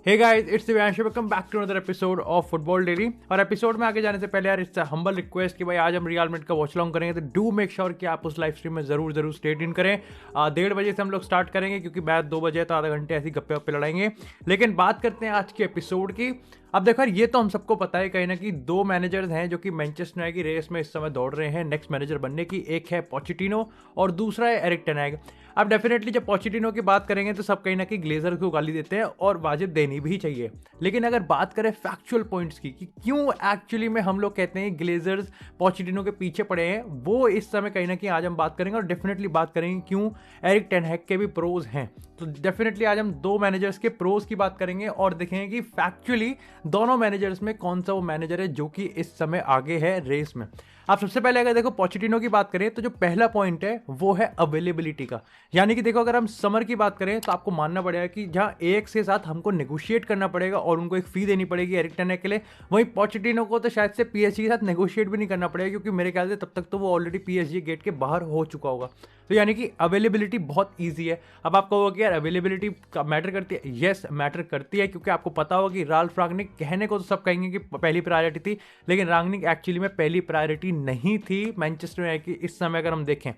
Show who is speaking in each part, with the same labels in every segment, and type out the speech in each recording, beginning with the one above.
Speaker 1: Hey guys, it's Divyansh, welcome back to another episode of football daily. और episode में आगे जाने से पहले यार इट्स हम्बल रिक्वेस्ट कि भाई आज हम रियल मैड्रिड का वॉच लॉन्ग करेंगे, तो डू मेक श्योर कि आप उस लाइव स्ट्रीम में जरूर स्टे ट्यून करें। 1:30 बजे से हम लोग स्टार्ट करेंगे, क्योंकि मैच 2 बजे तो आधा घंटे ऐसी गप्पे वप्पे लड़ाएंगे। लेकिन बात करते हैं आज के एपिसोड की। अब देखो यार, ये तो हम सबको पता है कहीं ना कि 2 मैनेजर्स हैं जो कि मैनचेस्टर यूनाइटेड की रेस में इस समय दौड़ रहे हैं नेक्स्ट मैनेजर बनने की। एक है पोचेटिनो और दूसरा है एरिक टेन हैग। अब डेफिनेटली जब पोचेटिनो की बात करेंगे तो सब कहीं ना कहीं ग्लेजर को गाली देते हैं और वाजिब देनी भी चाहिए। लेकिन अगर बात करें फैक्चुअल पॉइंट्स की कि क्यों एक्चुअली में हम लोग कहते हैं ग्लेजर्स पोचेटिनो के पीछे पड़े हैं, वो इस समय कहीं ना कहीं आज हम बात करेंगे। और डेफिनेटली बात करेंगे क्यों एरिक टेन हैग के भी प्रोज हैं। तो डेफिनेटली आज हम 2 मैनेजर्स के प्रोज की बात करेंगे और देखेंगे कि फैक्चुअली दोनों मैनेजर्स में कौन सा वो मैनेजर है जो कि इस समय आगे है रेस में। आप सबसे पहले अगर देखो पोचेटिनो की बात करें तो जो पहला पॉइंट है वो है अवेलेबिलिटी का। यानी कि देखो, अगर हम समर की बात करें तो आपको मानना पड़ेगा कि जहां एएक्स के साथ हमको नेगोशिएट करना पड़ेगा और उनको एक फी देनी पड़ेगी एरिक टेन हैग के लिए, वहीं पोचेटिनो को तो शायद से पीएसजी के साथ नेगोशिएट भी नहीं करना पड़ेगा, क्योंकि मेरे ख्याल से तब तक तो वो ऑलरेडी पीएसजी गेट के बाहर हो चुका होगा। तो यानी कि अवेलेबिलिटी बहुत ईजी है। अब आप कहोगे कि यार अवेलेबिलिटी मैटर करती है। यस, मैटर करती है, क्योंकि आपको पता होगा कि राल्फ रांगनिक कहने को तो सब कहेंगे कि पहली प्रायोरिटी थी, लेकिन रांगनिक एक्चुअली में पहली प्रायोरिटी नहीं थी मैनचेस्टर यूनाइटेड की इस समय अगर हम देखें।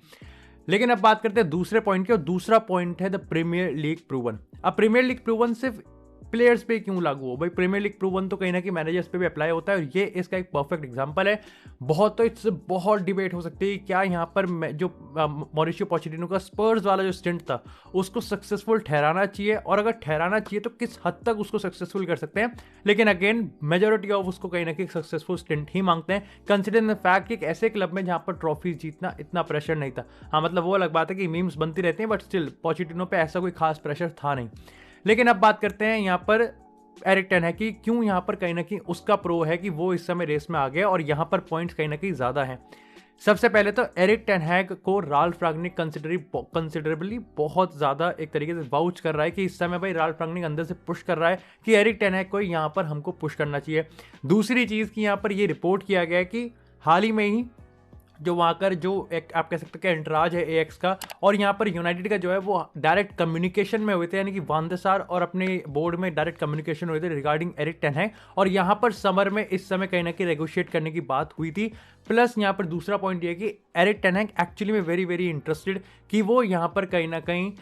Speaker 1: लेकिन अब बात करते हैं दूसरे पॉइंट की, और दूसरा पॉइंट है द प्रीमियर लीग प्रूवन। अब प्रीमियर लीग प्रूवन सिर्फ प्लेयर्स पे क्यों लागू हो भाई? प्रीमियर लीग प्रूवन तो कहीं ना कहीं मैनेजर्स पे भी अप्लाई होता है, और ये इसका एक परफेक्ट एग्जांपल है। इससे बहुत डिबेट हो सकती है क्या यहाँ पर जो मॉरिशियो पोचेटिनो का स्पर्स वाला जो स्टिंट था उसको सक्सेसफुल ठहराना चाहिए, और अगर ठहराना चाहिए तो किस हद तक उसको सक्सेसफुल कर सकते हैं। लेकिन अगेन मेजोरिटी ऑफ उसको कहीं ना कहीं सक्सेसफुल स्टिंट ही मांगते हैं, कंसिडरिंग द फैक्ट कि एक ऐसे क्लब में जहाँ पर ट्रॉफी जीतना इतना प्रेशर नहीं था। हाँ, मतलब वो अलग बात है कि मीम्स बनती रहती हैं, बट स्टिल पोचेटिनो पे ऐसा कोई खास प्रेशर था नहीं। लेकिन अब बात करते हैं यहाँ पर एरिक टेन हैग की। क्यों यहाँ पर कहीं ना कहीं उसका प्रो है कि वो इस समय रेस में आ गया और यहाँ पर पॉइंट्स कहीं ना कहीं ज्यादा हैं। सबसे पहले तो एरिक टेन हैग को राल्फ रांगनिक कंसिडरेबली बहुत ज्यादा एक तरीके से वाउच कर रहा है कि इस समय भाई राल्फ रांगनिक अंदर से पुश कर रहा है कि एरिक टेन हैग को यहाँ पर हमको पुश करना चाहिए। दूसरी चीज की यहाँ पर ये रिपोर्ट किया गया है कि हाल ही में ही जो वहाँ कर जो एक आप कह सकते हैं कि एंटराज है एएक्स का और यहाँ पर यूनाइटेड का जो है वो डायरेक्ट कम्युनिकेशन में हुए थे, यानी कि वान दे सार और अपने बोर्ड में डायरेक्ट कम्युनिकेशन हुए थे रिगार्डिंग एरिक टेन हैग, और यहाँ पर समर में इस समय कहीं ना कहीं नेगोशिएट करने की बात हुई थी। प्लस यहाँ पर दूसरा पॉइंट ये कि एरिक टेन हैग एक्चुअली में वेरी इंटरेस्टेड कि वो यहाँ पर कहीं ना कहीं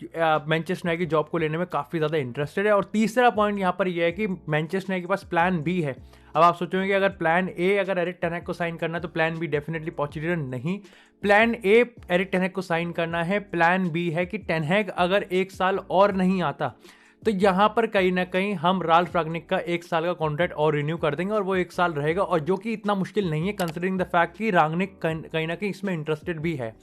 Speaker 1: मैनचेस्टर यूनाइटेड की जॉब को लेने में काफ़ी ज़्यादा इंटरेस्टेड है। और तीसरा पॉइंट यहाँ पर यह है कि मैनचेस्टर यूनाइटेड के पास प्लान बी है। अब आप सोचोगे कि अगर प्लान ए अगर एरिक टेन हैग को साइन करना है तो प्लान बी डेफिनेटली पोचेटिनो नहीं। प्लान ए एरिक टेन हैग को साइन करना है, प्लान बी है कि टेन हैग अगर 1 साल और नहीं आता तो यहाँ पर कहीं ना कहीं हम राल्फ रांगनिक का 1 साल का कॉन्ट्रैक्ट और रिन्यू कर देंगे और वो 1 साल रहेगा, और जो कि इतना मुश्किल नहीं है कंसिडरिंग द फैक्ट कि रांगनिक कहीं ना कहीं इसमें इंटरेस्टेड भी है।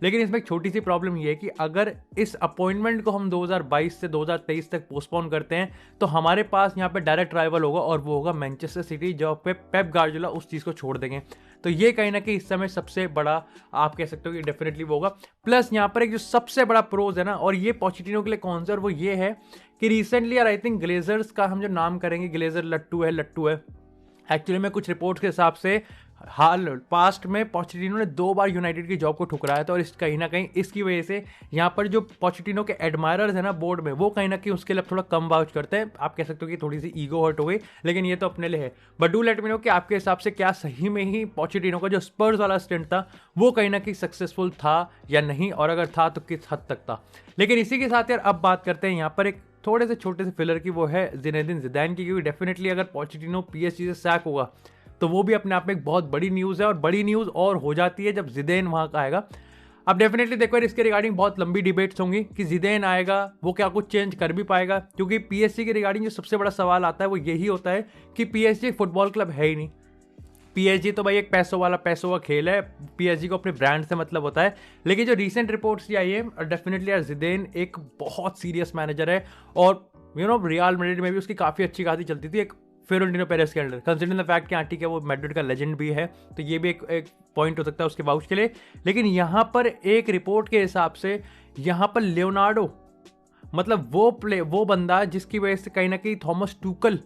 Speaker 1: लेकिन इसमें एक छोटी सी प्रॉब्लम ये है कि अगर इस अपॉइंटमेंट को हम 2022 से 2023 तक पोस्टपोन करते हैं तो हमारे पास यहाँ पे डायरेक्ट राइवल होगा और वो होगा मैनचेस्टर सिटी, जो पे पेप गार्डियोला उस चीज़ को छोड़ देंगे। तो ये कहीं ना कहीं इस समय सबसे बड़ा आप कह सकते हो कि डेफिनेटली वो होगा। प्लस यहाँ पर एक जो सबसे बड़ा प्रोज है ना, और ये पोचेटिनो के लिए कौन सा, और वो ये है कि रिसेंटली यार आई थिंक ग्लेजर्स का हम जो नाम करेंगे, ग्लेजर लट्टू है एक्चुअली में कुछ रिपोर्ट्स के हिसाब से हाल पास्ट में पोचेटिनो ने 2 बार यूनाइटेड की जॉब को ठुकराया था, और इस कहीं ना कहीं इसकी वजह से यहाँ पर जो पोचेटिनो के एडमायरर्स है ना बोर्ड में, वो कहीं ना कहीं उसके लिए थोड़ा कम वाउच करते हैं। आप कह सकते हो कि थोड़ी सी ईगो हर्ट हो गई, लेकिन ये तो अपने लिए है। But do let me no कि आपके हिसाब से क्या सही में ही पोचेटिनो का जो स्पर्स वाला स्टिंट था वो कहीं ना कहीं सक्सेसफुल था या नहीं, और अगर था तो किस हद तक था। लेकिन इसी के साथ यार अब बात करते हैं यहाँ पर एक थोड़े से छोटे से फिलर की, वो है जिनेदिन जिदान की। क्योंकि डेफिनेटली अगर पोचेटिनो पीएसजी से सैक होगा तो वो भी अपने आप में एक बहुत बड़ी न्यूज़ है, और बड़ी न्यूज़ और हो जाती है जब जिदेन वहाँ का आएगा। अब डेफिनेटली देखो इसके रिगार्डिंग बहुत लंबी डिबेट्स होंगी कि जिदेन आएगा वो क्या कुछ चेंज कर भी पाएगा, क्योंकि पीएसजी के रिगार्डिंग जो सबसे बड़ा सवाल आता है वो यही होता है कि पीएसजी फुटबॉल क्लब है ही नहीं। पीएसजी तो भाई एक पैसों का खेल है, पीएसजी को अपने ब्रांड से मतलब होता है। लेकिन जो रीसेंट रिपोर्ट्स आई है, डेफिनेटली यार जिदेन एक बहुत सीरियस मैनेजर है, और रियल मैड्रिड में भी उसकी काफ़ी अच्छी खासी चलती थी एक फ्लोरेंटिनो पेरेस के अंडर, कंसिडरिंग द फैक्ट कि ठीक है वो मैड्रिड का लेजेंड भी है, तो ये भी एक पॉइंट हो सकता है उसके वाउच के लिए। लेकिन यहाँ पर एक रिपोर्ट के हिसाब से यहाँ पर लियोनार्डो, मतलब वो बंदा जिसकी वजह से कहीं ना कहीं थॉमस टूकल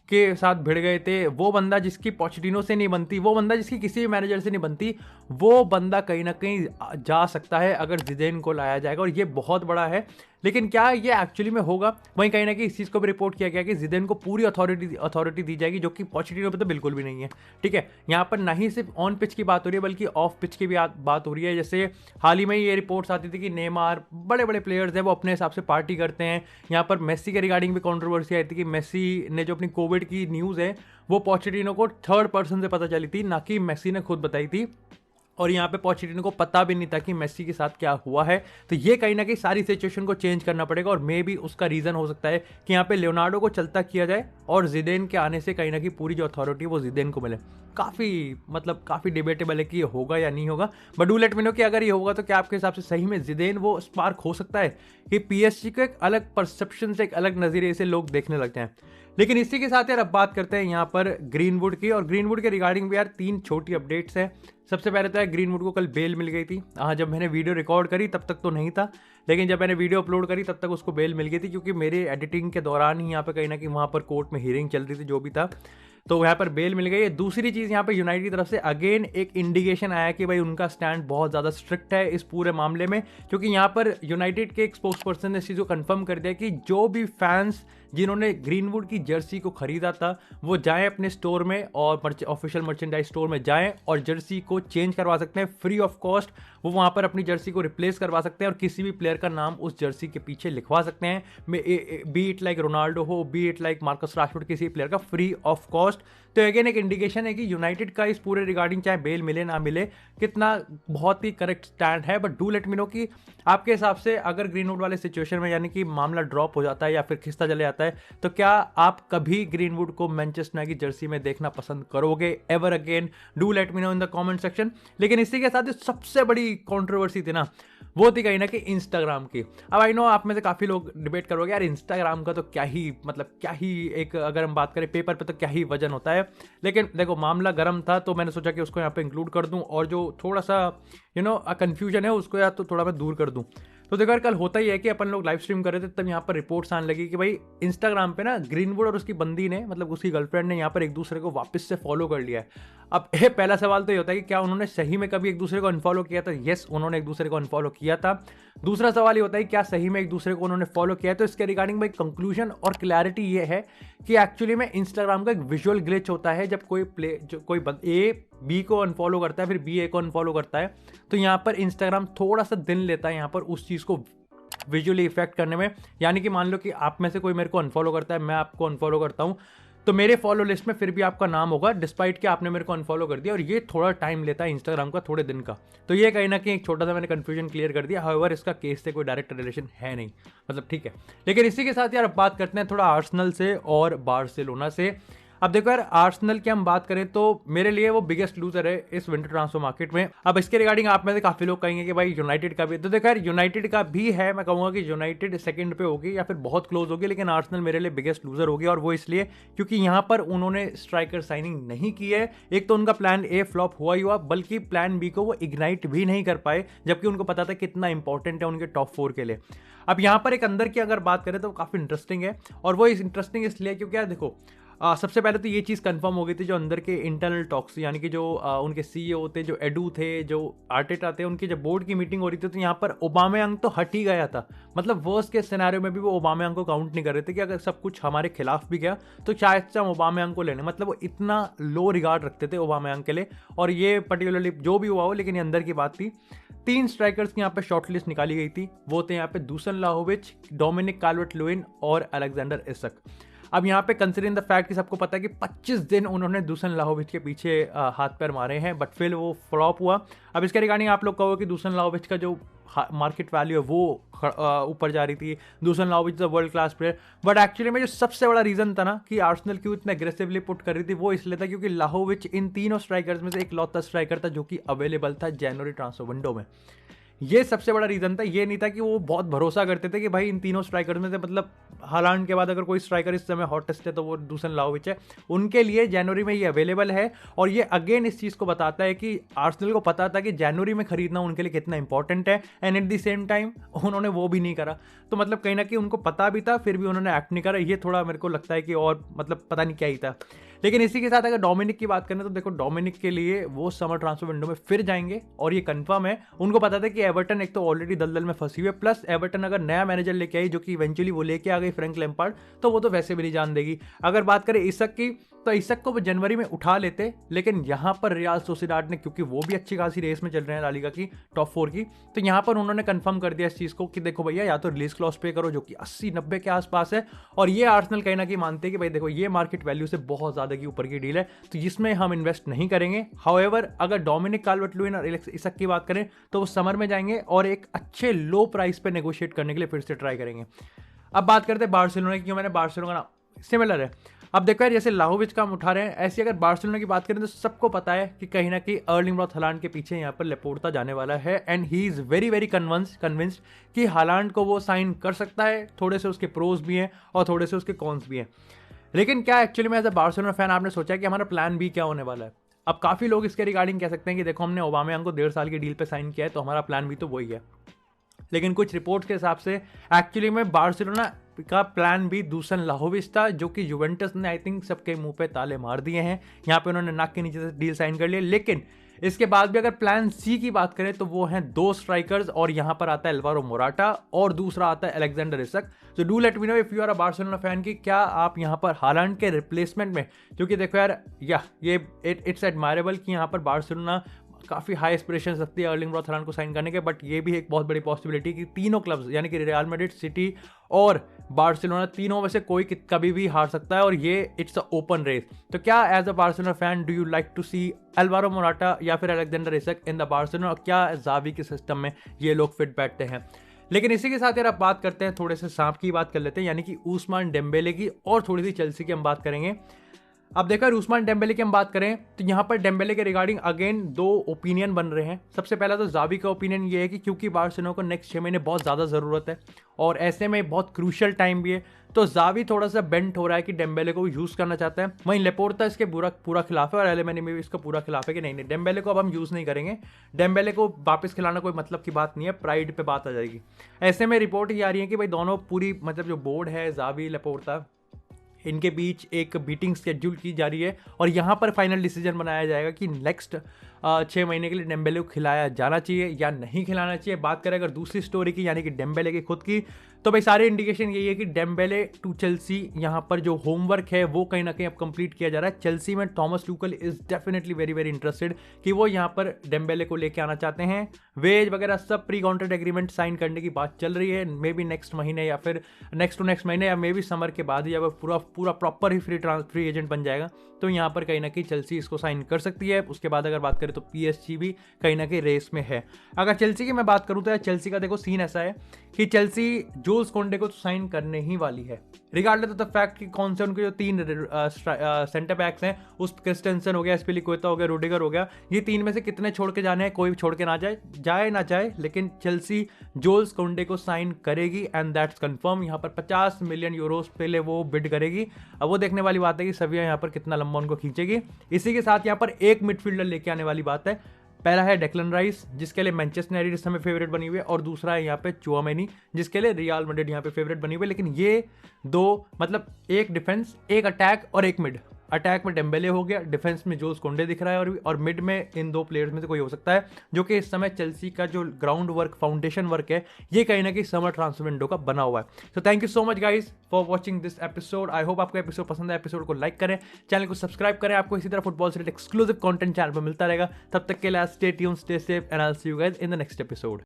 Speaker 1: के साथ भिड़ गए थे, वो बंदा जिसकी पोचेटिनो से नहीं बनती, वो बंदा जिसकी किसी भी मैनेजर से नहीं बनती, वो बंदा कहीं ना कहीं जा सकता है अगर जिदेन को लाया जाएगा, और ये बहुत बड़ा है। लेकिन क्या ये एक्चुअली में होगा? वहीं कहीं ना कहीं इस चीज़ को भी रिपोर्ट किया गया कि जिदेन को पूरी अथॉरिटी दी जाएगी, जो कि पॉजिटिव पे तो बिल्कुल भी नहीं है। ठीक है, यहाँ पर ना ही सिर्फ ऑन पिच की बात हो रही है बल्कि ऑफ पिच की भी बात हो रही है। जैसे हाल ही में ये रिपोर्ट्स आती थी कि नेमार, बड़े बड़े प्लेयर्स हैं, वो अपने हिसाब से पार्टी करते हैं। यहाँ पर मेसी के रिगार्डिंग भी कंट्रोवर्सी आई थी कि मेसी ने जो अपनी कोविड की न्यूज़ है वो पोचेटिनो को थर्ड पर्सन से पता चली थी, ना कि मेसी ने खुद बताई थी। और यहाँ पे पोचेटिनो को पता भी नहीं था कि मेसी के साथ क्या हुआ है। तो ये कहीं ना कहीं सारी सिचुएशन को चेंज करना पड़ेगा, और मे भी उसका रीज़न हो सकता है कि यहाँ पे लियोनार्डो को चलता किया जाए और जिदेन के आने से कहीं ना कहीं पूरी जो अथॉरिटी वो जिदेन को मिले। काफ़ी डिबेटेबल है कि ये होगा या नहीं होगा, but do let me no कि अगर ये होगा तो क्या आपके हिसाब से सही में जिदेन वो स्पार्क हो सकता है कि पीएसजी को एक अलग परसेप्शन से, एक अलग नज़रिए से लोग देखने लग जाएं। लेकिन इसी के साथ यार अब बात करते हैं यहाँ पर ग्रीनवुड की, और ग्रीनवुड के रिगार्डिंग भी यार 3 छोटी अपडेट्स हैं। सबसे पहले तो यार ग्रीनवुड को कल बेल मिल गई थी। हाँ, जब मैंने वीडियो रिकॉर्ड करी तब तक तो नहीं था, लेकिन जब मैंने वीडियो अपलोड करी तब तक उसको बेल मिल गई थी, क्योंकि मेरे एडिटिंग के दौरान ही यहाँ पे कहीं ना कहीं वहाँ पर कोर्ट में हियरिंग चल रही थी, जो भी था, तो यहाँ पर बेल मिल गई है। दूसरी चीज़, यहाँ पे यूनाइटेड की तरफ से अगेन एक इंडिकेशन आया कि भाई उनका स्टैंड बहुत ज़्यादा स्ट्रिक्ट है इस पूरे मामले में, क्योंकि यहाँ पर यूनाइटेड के एक स्पोक्स पर्सन ने इस चीज़ को कंफर्म कर दिया कि जो भी फैंस जिन्होंने ग्रीनवुड की जर्सी को खरीदा था वो जाएं अपने स्टोर में और ऑफिशियल मर्चेंडाइज स्टोर में जाएं और जर्सी को चेंज करवा सकते हैं फ्री ऑफ कॉस्ट। वो वहाँ पर अपनी जर्सी को रिप्लेस करवा सकते हैं और किसी भी प्लेयर का नाम उस जर्सी के पीछे लिखवा सकते हैं, बी इट लाइक रोनाल्डो हो, B it like Marcus Rashford, किसी प्लेयर का फ्री ऑफ कॉस्ट। तो अगेन एक इंडिकेशन है कि यूनाइटेड का इस पूरे रिगार्डिंग चाहे बेल मिले ना मिले कितना बहुत ही करेक्ट स्टैंड है। But do let me no कि आपके हिसाब से अगर ग्रीनवुड वाले सिचुएशन में यानी कि मामला ड्रॉप हो जाता है या फिर खिस्ता चले जाता है, तो क्या आप कभी ग्रीनवुड को मैनचेस्टर यूनाइटेड की जर्सी में देखना पसंद करोगे ever again? Do let me no in the comment section. लेकिन इसी के साथ सबसे बड़ी कंट्रोवर्सी थी ना, वो थी कहीं ना कि इंस्टाग्राम की। अब आई नो आप में से काफ़ी लोग डिबेट करोगे यार इंस्टाग्राम का तो क्या ही एक, अगर हम बात करें पेपर पे तो क्या ही वजन होता है। लेकिन देखो मामला गर्म था तो मैंने सोचा कि उसको यहाँ पे इंक्लूड कर दूं, और जो थोड़ा सा कन्फ्यूजन है उसको या तो थोड़ा मैं दूर कर दूं। तो देखो यार कल होता ही है कि अपन लोग लाइव स्ट्रीम कर रहे थे, तब यहाँ पर रिपोर्ट्स आने लगी कि भाई इंस्टाग्राम पे ना ग्रीनवुड और उसकी बंदी ने, मतलब उसकी गर्लफ्रेंड ने यहाँ पर एक दूसरे को वापस से फॉलो कर लिया है। अब पहला सवाल तो ये होता है कि क्या उन्होंने सही में कभी एक दूसरे को अनफॉलो किया था? यस, उन्होंने एक दूसरे को अनफॉलो किया था। दूसरा सवाल ये होता है क्या सही में एक दूसरे को उन्होंने फॉलो किया है? तो इसके रिगार्डिंग में कंक्लूजन और क्लैरिटी ये है कि एक्चुअली में इंस्टाग्राम का एक विजुअल ग्लिच होता है जब कोई ए बी को अनफॉलो करता है, फिर बी ए को अनफॉलो करता है, तो यहाँ पर इंस्टाग्राम थोड़ा सा दिन लेता है यहाँ पर उस चीज़ को विजुअली इफेक्ट करने में। यानी कि मान लो कि आप में से कोई मेरे को अनफॉलो करता है, मैं आपको अनफॉलो करता हूँ, तो मेरे फॉलो लिस्ट में फिर भी आपका नाम होगा डिस्पाइट कि आपने मेरे को अनफॉलो कर दिया, और ये थोड़ा टाइम लेता है इंस्टाग्राम का, थोड़े दिन का। तो ये कहीं ना कहीं एक छोटा सा मैंने कंफ्यूजन क्लियर कर दिया। हाउएवर इसका केस से कोई डायरेक्ट रिलेशन है नहीं, मतलब ठीक है। लेकिन इसी के साथ यार अब बात करते हैं थोड़ा आर्सेनल से और बार्सिलोना से। अब देखो यार आर्सेनल की हम बात करें तो मेरे लिए वो बिगेस्ट लूजर है इस विंटर ट्रांसफर मार्केट में। अब इसके रिगार्डिंग आप में से काफी लोग कहेंगे कि भाई यूनाइटेड का भी, तो देखो यार यूनाइटेड का भी है। मैं कहूंगा कि यूनाइटेड सेकंड पे होगी या फिर बहुत क्लोज होगी, लेकिन आर्सेनल मेरे लिए बिगेस्ट लूजर होगी, और वो इसलिए क्योंकि यहाँ पर उन्होंने स्ट्राइकर साइनिंग नहीं की है। एक तो उनका प्लान ए फ्लॉप हुआ ही हुआ, बल्कि प्लान बी को वो इग्नाइट भी नहीं कर पाए, जबकि उनको पता था कितना इंपॉर्टेंट है उनके टॉप 4 के लिए। अब यहाँ पर एक अंदर की अगर बात करें तो काफी इंटरेस्टिंग है, और वो इंटरेस्टिंग इसलिए क्योंकि यार देखो सबसे पहले तो ये चीज़ कंफर्म हो गई थी, जो अंदर के इंटरनल टॉक्स यानी कि जो उनके सीईओ थे, जो एडू थे, जो आर्टेटा थे, उनकी जब बोर्ड की मीटिंग हो रही थी तो यहाँ पर ओबामेयांग तो हट ही गया था। मतलब वर्स्ट के सिनेरियो में भी वो ओबामेयांग को काउंट नहीं कर रहे थे कि अगर सब कुछ हमारे खिलाफ भी गया तो शायद से हम ओबामेयांग को लेने, मतलब वो इतना लो रिगार्ड रखते थे ओबामेयांग के लिए। और ये पर्टिकुलरली जो भी हुआ हो, लेकिन ये अंदर की बात थी। 3 स्ट्राइकर्स की यहाँ पे शॉर्टलिस्ट निकाली गई थी, वो थे यहाँ पे दुसन लाहोविच, डोमिनिक काल्वर्ट-लुइन और अलेक्जेंडर इसक। अब यहाँ पे कंसिडरिंग द फैक्ट कि सबको पता है कि 25 दिन उन्होंने दुसन लाहोविच के पीछे हाथ पैर मारे हैं, बट फिर वो फ्लॉप हुआ। अब इसके रिगार्डिंग आप लोग कहो कि दुसन लाहोविच का जो मार्केट वैल्यू है वो ऊपर जा रही थी, Dusan Lajovic is a world class player, but actually में जो सबसे बड़ा रीजन था ना कि आर्सेनल क्यों इतना एग्रेसिवली पुट कर रही थी, वो इसलिए था क्योंकि लाहोविच इन तीनों स्ट्राइकर्स में से एक लौता स्ट्राइकर था जो कि अवेलेबल था जनवरी ट्रांसफर विंडो में। ये सबसे बड़ा रीजन था, ये नहीं था कि वो बहुत भरोसा करते थे कि भाई इन तीनों स्ट्राइकर में से, मतलब हालांड के बाद अगर कोई स्ट्राइकर इस समय हॉटेस्ट है तो वो दुसन लाहोविच है। उनके लिए जनवरी में ये अवेलेबल है, और ये अगेन इस चीज़ को बताता है कि आर्सेनल को पता था कि जनवरी में खरीदना उनके लिए कितना इंपॉर्टेंट है, and at the same time उन्होंने वो भी नहीं करा। तो मतलब कहीं ना कहीं उनको पता भी था, फिर भी उन्होंने एक्ट नहीं करा। ये थोड़ा मेरे को लगता है कि और मतलब पता नहीं क्या ही था। लेकिन इसी के साथ अगर डोमिनिक की बात करें तो देखो डोमिनिक के लिए वो समर ट्रांसफर विंडो में फिर जाएंगे और ये कंफर्म है। उनको पता था कि एवर्टन एक तो ऑलरेडी दलदल में फंसी हुई है, प्लस एवर्टन अगर नया मैनेजर लेके आई जो कि इवेंचुअली वो लेके आ गई फ्रैंक लैम्पार्ड, तो वो तो वैसे भी नहीं जान देगी। अगर बात करें इशक की तो इशक को वो जनवरी में उठा लेते, लेकिन यहां पर रियाल सोसिडाड ने, क्योंकि वो भी अच्छी खासी रेस में चल रहे हैं ला लीगा की टॉप 4 की, तो यहां पर उन्होंने कंफर्म कर दिया इस चीज को कि देखो भैया या तो रिलीज क्लॉज पे करो जो कि 80-90 के आसपास है, और ये आर्सेनल कहीं ना कहीं मानते हैं कि भाई देखो ये मार्केट वैल्यू से बहुत ज्यादा की ऊपर की डील है, तो जिसमें हम इन्वेस्ट नहीं करेंगे। हाउएवर अगर डोमिनिक काल्वर्ट-लुइन और इशक की बात करें तो वो समर में जाएंगे और एक अच्छे लो प्राइस पे नेगोशिएट करने के लिए फिर से ट्राई करेंगे। अब बात करते हैं बार्सिलोना की, क्यों मैंने बार्सिलोना ना सिमिलर है। अब देखो यार जैसे लाहोविच का हम उठा रहे हैं, ऐसे अगर बार्सिलोना की बात करें तो सबको पता है कि कहीं ना कहीं अर्लिंग ब्रॉट हालांड के पीछे यहाँ पर लेपोर्टा जाने वाला है, and he is very very convinced कि हालांड को वो साइन कर सकता है। थोड़े से उसके प्रोज भी हैं और थोड़े से उसके कॉन्स भी हैं, लेकिन क्या एक्चुअली में एज अ बार्सिलोना फैन आपने सोचा कि हमारा प्लान बी क्या होने वाला है? अब काफी लोग इसके रिगार्डिंग कह सकते हैं कि देखो हमने ओबामेयांग को 1.5 साल की डील पे साइन किया है तो हमारा प्लान भी तो वही है, लेकिन कुछ रिपोर्ट्स के हिसाब से एक्चुअली में बार्सिलोना का प्लान भी दूसन लाहोविच था, जो कि यूवेंटस ने आई थिंक सबके मुंह पे ताले मार दिए हैं। यहाँ पे उन्होंने नाक के नीचे से डील साइन कर लिया, लेकिन इसके बाद भी अगर प्लान सी की बात करें तो वो हैं 2 स्ट्राइकर्स, और यहाँ पर आता है एल्वारो मोराटा और दूसरा आता है अलेक्जेंडर इशक। तो do let me know if you are a Barcelona fan की क्या आप यहाँ पर हालांड के रिप्लेसमेंट में, क्योंकि देखो यार ये इट्स एडमायरेबल कि यहाँ पर बार्सिलोना काफ़ी हाई एस्पिरेशंस रखती है अर्लिंग ब्रॉट हालांड को साइन करने के, बट ये भी एक बहुत बड़ी पॉसिबिलिटी कि तीनों क्लब्स यानी कि रियल मैड्रिड, सिटी और बार्सिलोना, तीनों में से कोई कभी भी हार सकता है, और ये इट्स अ ओपन रेस। तो क्या as a Barcelona fan do you like to see Alvaro Morata या फिर Alexander Isak in the Barcelona, और क्या ज़ावी के सिस्टम में ये लोग फिट बैठते हैं? लेकिन इसी के साथ यार आप बात करते हैं, थोड़े से सांप की बात कर लेते हैं, यानी कि उस्मान डेम्बेले की, और थोड़ी सी चेल्सी की हम बात करेंगे। अब देखो उस्मान डेम्बेले की हम बात करें तो यहाँ पर डेम्बेले के रिगार्डिंग अगेन 2 ओपिनियन बन रहे हैं। सबसे पहला तो ज़ावी का ओपिनियन ये है कि क्योंकि बार्सिलोना को नेक्स्ट 6 महीने बहुत ज़्यादा ज़रूरत है और ऐसे में बहुत क्रूशियल टाइम भी है, तो ज़ावी थोड़ा सा बेंट हो रहा है कि डेम्बेले को यूज़ करना चाहता है। वहीं लेपोर्टा इसके पूरा खिलाफ है और एलेमनी में भी इसका पूरा खिलाफ है कि नहीं डेम्बेले को अब हम यूज़ नहीं करेंगे, डेम्बेले को वापस खिलाना कोई मतलब की बात नहीं है, प्राइड पे बात आ जाएगी। ऐसे में रिपोर्ट ये आ रही है कि भाई दोनों पूरी मतलब जो बोर्ड है ज़ावी लेपोर्टा इनके बीच एक मीटिंग शेड्यूल की जा रही है और यहाँ पर फाइनल डिसीजन बनाया जाएगा कि नेक्स्ट 6 महीने के लिए डेम्बेले को खिलाया जाना चाहिए या नहीं खिलाना चाहिए। बात करें अगर दूसरी स्टोरी की यानी कि डेम्बेले की खुद की, तो भाई सारे इंडिकेशन यही है कि डेम्बेले टू चेल्सी यहाँ पर जो होमवर्क है वो कहीं ना कहीं अब कंप्लीट किया जा रहा है। चेल्सी में Thomas Tuchel is definitely very very interested कि वो यहाँ पर डेम्बेले को लेके आना चाहते हैं। वेज वगैरह सब प्री कॉन्ट्रैक्ट एग्रीमेंट साइन करने की बात चल रही है, मे बी नेक्स्ट महीने या फिर नेक्स्ट टू नेक्स्ट महीने या मे बी समर के बाद ही, जब पूरा प्रॉपर ही फ्री एजेंट बन जाएगा तो यहाँ पर कहीं ना कहीं चेल्सी इसको साइन कर सकती है। उसके बाद अगर बात करें तो PSG भी कहीं ना कहीं रेस में है। अगर चेल्सी की मैं बात करूँ तो यार चेल्सी का देखो सीन ऐसा है कि चेल्सी जोल्स कोंडे को तो साइन करने ही वाली है, रिगार्डलेस ऑफ द फैक्ट कि कौन से उनके जो 3 सेंटर बैक्स हैं, उस क्रिस्टेंसन हो गया, एस्पिलिक्वेटा हो गया, रूडिगर हो गया, ये 3 में से कितने छोड़ के जाने हैं, कोई भी छोड़ के ना जाए ना जाए, लेकिन चेल्सी जोल्स कोंडे को साइन करेगी एंड दैट्स कंफर्म। यहाँ पर 50 मिलियन यूरोस पहले वो बिड करेगी। अब वो देखने वाली बात है कि सविया यहाँ पर कितना लंबा उनको खींचेगी। इसी के साथ यहाँ पर एक मिडफील्डर लेके आने वाली बात है। पहला है डेक्लन राइस जिसके लिए मैनचेस्टर यूनाइटेड इस समय फेवरेट बनी हुई है, और दूसरा है यहाँ पे चुआमेनी जिसके लिए रियल मैड्रिड यहाँ पे फेवरेट बनी हुई है। लेकिन ये 2 मतलब एक डिफेंस, एक अटैक और एक मिड। अटैक में डेम्बेले हो गया, डिफेंस में जोल्स कोंडे दिख रहा है और मिड में इन 2 प्लेयर्स में से कोई हो सकता है, जो कि इस समय चेल्सी का जो ग्राउंड वर्क, फाउंडेशन वर्क है, ये कहीं ना कहीं समर ट्रांसफर विंडो का बना हुआ है। तो thank you so much guys for watching this episode. I hope आपको एपिसोड पसंद है। एपिसोड को लाइक करें, चैनल को सब्सक्राइब करें, आपको इसी तरह फुटबॉल से एक्सक्लूसिव कंटेंट चैनल पर मिलता रहेगा। तब तक के लिए stay tuned, stay safe and I will see you guys in the next episode.